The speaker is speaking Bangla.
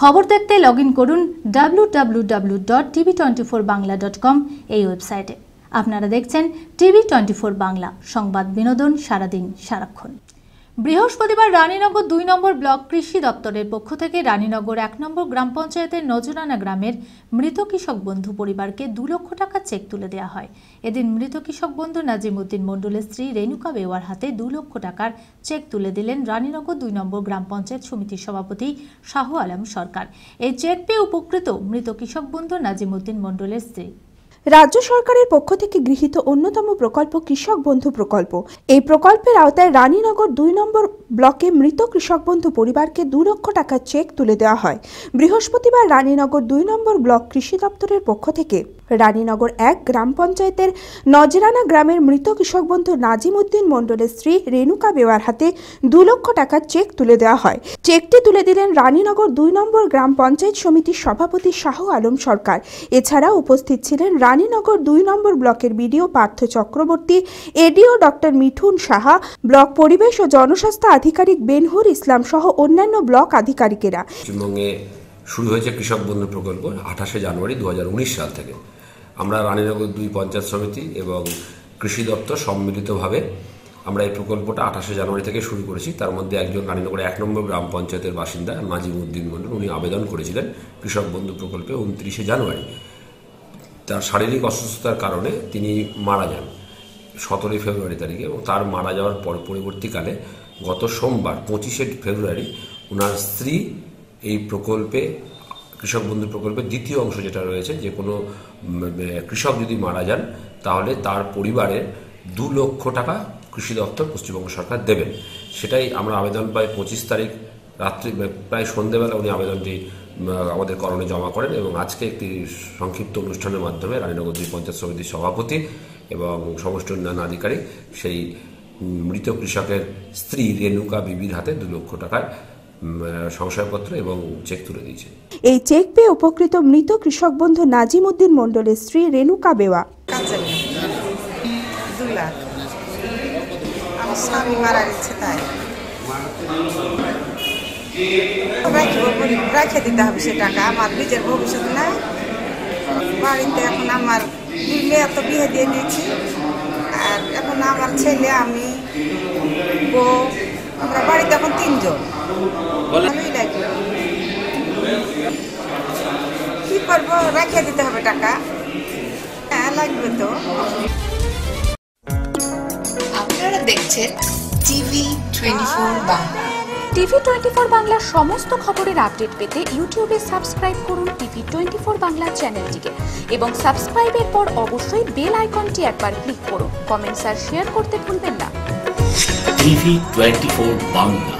খবর দেখতে লগইন করুন www.tv24bangla.com এই ওয়েবসাইটে। আপনারা দেখছেন TV24 বাংলা, সংবাদ বিনোদন সারাদিন সারাক্ষণ। বৃহস্পতিবার রানীনগর 2 নম্বর ব্লক কৃষি দপ্তরের পক্ষ থেকে রানীনগর 1 নম্বর গ্রাম পঞ্চায়েতের নজরানা গ্রামের মৃত কৃষক বন্ধু পরিবারকে 2 লক্ষ টাকা চেক তুলে দেওয়া হয়। এদিন মৃত কৃষক বন্ধু নাজিমউদ্দিন মণ্ডলের স্ত্রী রেণুকা বেওয়ার হাতে 2 লক্ষ টাকার চেক তুলে দিলেন রানীনগর 2 নম্বর গ্রাম পঞ্চায়েত সমিতির সভাপতি শাহ আলম সরকার। এই চেক পেয়ে উপকৃত মৃত কৃষক বন্ধু নাজিমউদ্দিন মণ্ডলের স্ত্রী। রাজ্য সরকারের পক্ষ থেকে গৃহীত অন্যতম প্রকল্প কৃষক বন্ধু প্রকল্প। এই প্রকল্পের আওতায় রানীনগর 2 নম্বর ব্লকে মৃত কৃষক বন্ধু পরিবারকে 2 লক্ষ টাকার চেক তুলে দেওয়া হয়। বৃহস্পতিবার রানীনগর 2 নম্বর ব্লক কৃষি দপ্তরের পক্ষ থেকে রানীনগর 1 গ্রাম পঞ্চায়েতের নজরানা গ্রামের মৃত কৃষক বন্ধু নাজিমউদ্দিন মণ্ডলের স্ত্রী রেণুকা বেওয়ার হাতে 2 লক্ষ টাকার চেক তুলে দেওয়া হয়। চেকটি তুলে দিলেন রানীনগর 2 নম্বর গ্রাম পঞ্চায়েত সমিতির সভাপতি শাহ আলম সরকার। এছাড়াও উপস্থিত ছিলেন রানীনগর 2 নম্বর ব্লকের BDO Partha Chakraborty, ADO doctor Mithun Saha, block পরিবেশ ও জনস্বাস্থ্য আধিকারিক বেনহুর ইসলাম সহ অন্যান্য ব্লক আধিকারিকেরা। পশ্চিমবঙ্গে শুরু হয়েছে কৃষক বন্ধু প্রকল্প 28 জানুয়ারি 2019 সাল থেকে। আমরা রানীনগর 2 পঞ্চায়েত সমিতি এবং কৃষি দপ্তর সম্মিলিতভাবে আমরা এই প্রকল্পটা 28 জানুয়ারি থেকে শুরু করেছি। তার মধ্যে একজন রানীনগর 1 নম্বর গ্রাম পঞ্চায়েতের বাসিন্দা নাজিমউদ্দিন মণ্ডল, উনি আবেদন করেছিলেন কৃষক বন্ধু প্রকল্পে 29 জানুয়ারি। তার শারীরিক অসুস্থতার কারণে তিনি মারা যান 17 ফেব্রুয়ারি তারিখে, এবং তার মারা যাওয়ার পরবর্তীকালে গত সোমবার 25 ফেব্রুয়ারি ওনার স্ত্রী এই প্রকল্পে কৃষক বন্ধু প্রকল্পের দ্বিতীয় অংশ যেটা রয়েছে, যে কোনো কৃষক যদি মারা যান তাহলে তার পরিবারের 2 লক্ষ টাকা কৃষি দপ্তর পশ্চিমবঙ্গ সরকার দেবেন। সেটাই আমরা আবেদন পাই 25 তারিখ রাত্রি প্রায় সন্ধ্যেবেলা উনি আবেদনটি আমাদের করণে জমা করেন, এবং আজকে একটি সংক্ষিপ্ত অনুষ্ঠানের মাধ্যমে রানীনগর 2 পঞ্চায়েত সমিতির সভাপতি এবং সমস্ত উন্নয়ন আধিকারিক সেই মৃত কৃষকের স্ত্রী রেণুকা বিবির হাতে 2 লক্ষ টাকার সংশয়পত্র এবং চেক তুলে দিয়েছে। এই চেক পেয়ে উপকৃত মৃত কৃষক বন্ধু নাজিমউদ্দিন মণ্ডলের স্ত্রী রেণুকা বেওয়া। 2 লাখ আমার স্বামী মারা গেছে, তাই রেখে দিতে হবে সে টাকা। আমার নিজের ভবিষ্যৎ নাই। বাড়িতে এখন আমার 2 মেয়ে তো বিয়ে দিয়ে দিয়েছি, আর এখন আমার ছেলে, আমি, বউ, আমরা বাড়িতে এখন 3 জন। ভালোই লাগবে, কি করবো, রেখে দিতে হবে টাকা। হ্যাঁ, লাগবে তো। আপনারা দেখছেন TV24 বাংলা। TV24 বাংলার সমস্ত খবরের আপডেট পেতে ইউটিউবে সাবস্ক্রাইব করুন TV24 বাংলা চ্যানেলটিকে, এবং সাবস্ক্রাইবের পর অবশ্যই বেল আইকনটি একবার ক্লিক করুন। কমেন্টস আর শেয়ার করতে ভুলবেন না। TV24 বাংলা।